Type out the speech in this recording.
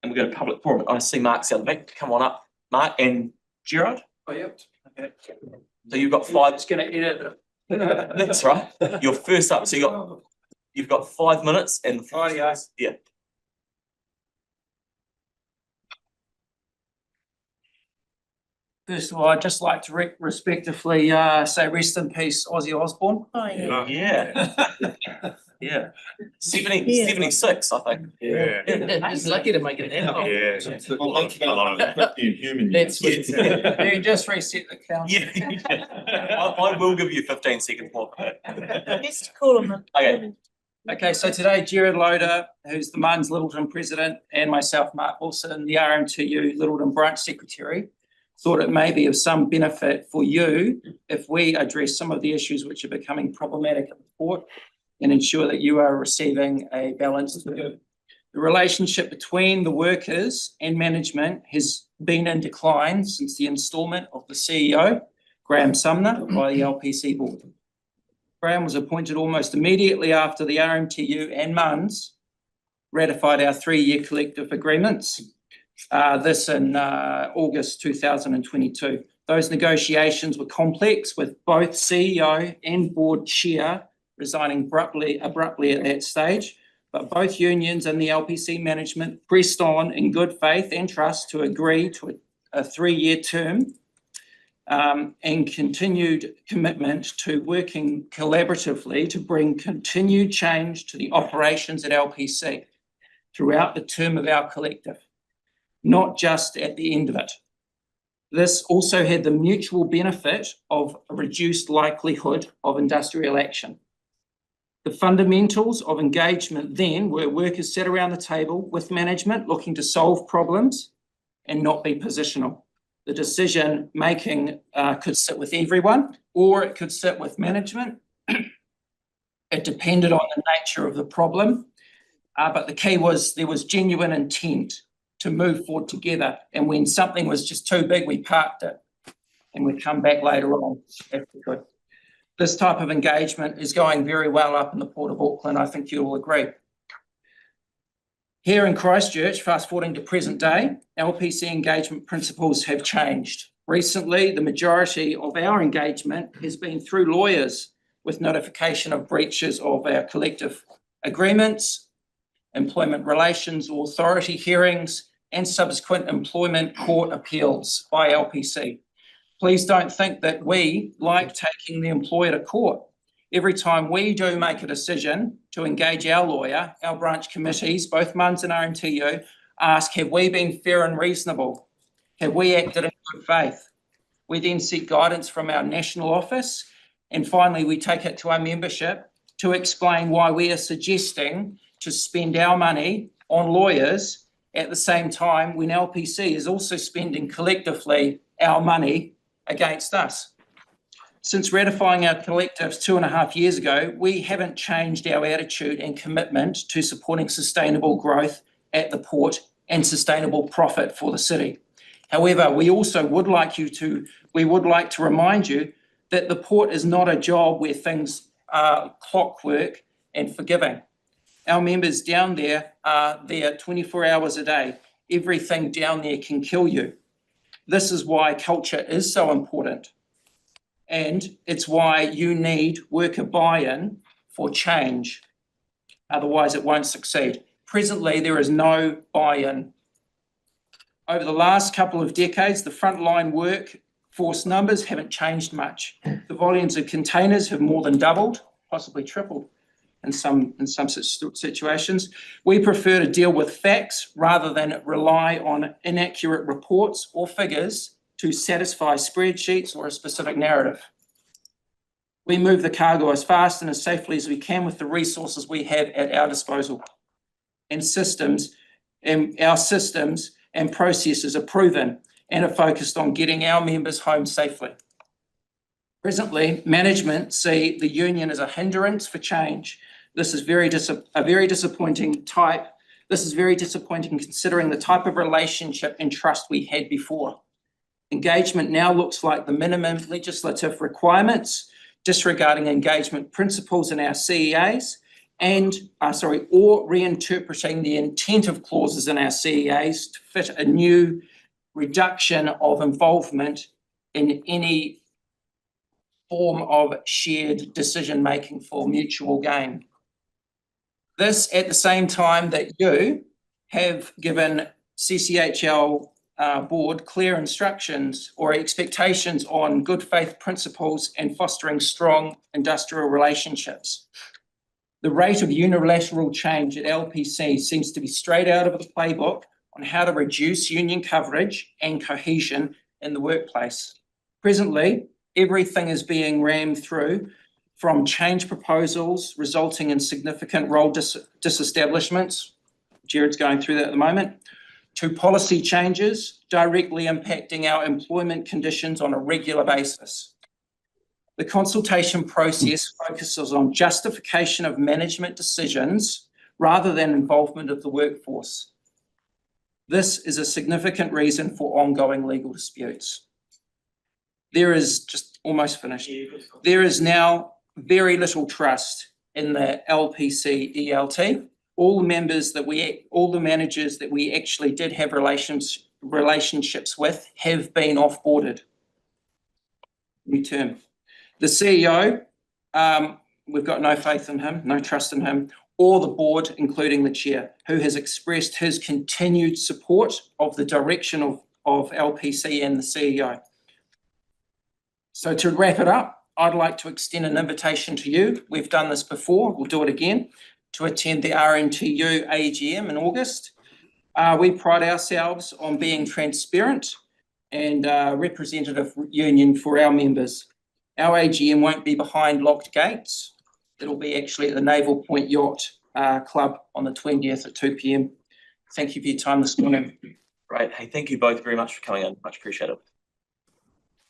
and we're going to public forum. I see Mark's out the back. Come on up, Mark and Gerard. Oh, yep. Okay. So you've got 5. It's going to edit it. That's right. You're first up. So you've got 5 minutes and yeah. First of all, I'd just like to respectively say rest in peace, Ozzy Osbourne. Oh, yeah. Yeah. Yeah. 76, I think. Yeah. He's lucky to make it out. Yeah. That's you just reset the count. Yeah. I will give you 15 seconds more. Just call him. Okay. Okay, so today Jared Loader, who's the Muns Littleton President, and myself, Mark Wilson, the RMTU Littleton Branch Secretary, thought it may be of some benefit for you if we address some of the issues which are becoming problematic at the port and ensure that you are receiving a balanced view. The relationship between the workers and management has been in decline since the instalment of the CEO, Graham Sumner, by the LPC board. Graham was appointed almost immediately after the RMTU and Muns ratified our 3-year collective agreements, this in August 2022. Those negotiations were complex, with both CEO and board chair resigning abruptly at that stage, but both unions and the LPC management pressed on in good faith and trust to agree to a 3-year term, and continued commitment to working collaboratively to bring continued change to the operations at LPC throughout the term of our collective, not just at the end of it. This also had the mutual benefit of a reduced likelihood of industrial action. The fundamentals of engagement then were workers sat around the table with management looking to solve problems and not be positional. The decision making could sit with everyone, or it could sit with management. It depended on the nature of the problem, but the key was there was genuine intent to move forward together. And when something was just too big, we parked it and we'd come back later on if we could. This type of engagement is going very well up in the Port of Auckland. I think you'll agree. Here in Christchurch, fast forwarding to present day, LPC engagement principles have changed. Recently, the majority of our engagement has been through lawyers with notification of breaches of our collective agreements, employment relations authority hearings, and subsequent employment court appeals by LPC. Please don't think that we like taking the employer to court. Every time we do make a decision to engage our lawyer, our branch committees, both Muns and RMTU, ask, have we been fair and reasonable? Have we acted in good faith? We then seek guidance from our national office, and finally we take it to our membership to explain why we are suggesting to spend our money on lawyers at the same time when LPC is also spending collectively our money against us. Since ratifying our collectives 2.5 years ago, we haven't changed our attitude and commitment to supporting sustainable growth at the port and sustainable profit for the city. However, we would like to remind you that the port is not a job where things are clockwork and forgiving. Our members down there are there 24 hours a day. Everything down there can kill you. This is why culture is so important. And it's why you need worker buy-in for change. Otherwise, it won't succeed. Presently, there is no buy-in. Over the last couple of decades, the frontline workforce numbers haven't changed much. The volumes of containers have more than doubled, possibly tripled in some situations. We prefer to deal with facts rather than rely on inaccurate reports or figures to satisfy spreadsheets or a specific narrative. We move the cargo as fast and as safely as we can with the resources we have at our disposal. And our systems and processes are proven and are focused on getting our members home safely. Presently, management see the union as a hindrance for change. This is very disappointing considering the type of relationship and trust we had before. Engagement now looks like the minimum legislative requirements, disregarding engagement principles in our CEAs or reinterpreting the intent of clauses in our CEAs to fit a new reduction of involvement in any form of shared decision-making for mutual gain. This at the same time that you have given CCHL board clear instructions or expectations on good faith principles and fostering strong industrial relationships. The rate of unilateral change at LPC seems to be straight out of the playbook on how to reduce union coverage and cohesion in the workplace. Presently, everything is being rammed through from change proposals resulting in significant role disestablishments. Jared's going through that at the moment, to policy changes directly impacting our employment conditions on a regular basis. The consultation process focuses on justification of management decisions rather than involvement of the workforce. This is a significant reason for ongoing legal disputes. There is just almost finished. There is now very little trust in the LPC ELT. All the managers that we actually did have relationships with have been off-boarded. New term. The CEO, we've got no faith in him, no trust in him, or the board, including the chair, who has expressed his continued support of the direction of LPC and the CEO. So to wrap it up, I'd like to extend an invitation to you. We've done this before, we'll do it again, to attend the RNTU AGM in August. We pride ourselves on being transparent and representative union for our members. Our AGM won't be behind locked gates. It'll be actually at the Naval Point Yacht Club on the 20th at 2 p.m. Thank you for your time this morning. Great. Hey, thank you both very much for coming in. Much appreciated.